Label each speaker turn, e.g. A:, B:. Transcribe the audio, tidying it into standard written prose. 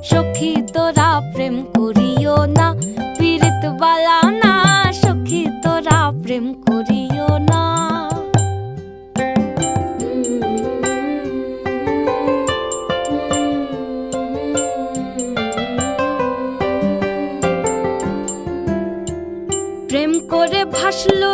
A: সখী তোরা প্রেম করিও না, পীড়িত বালা না, সখী তোরা প্রেম করিও না। প্রেম করে ভাসলো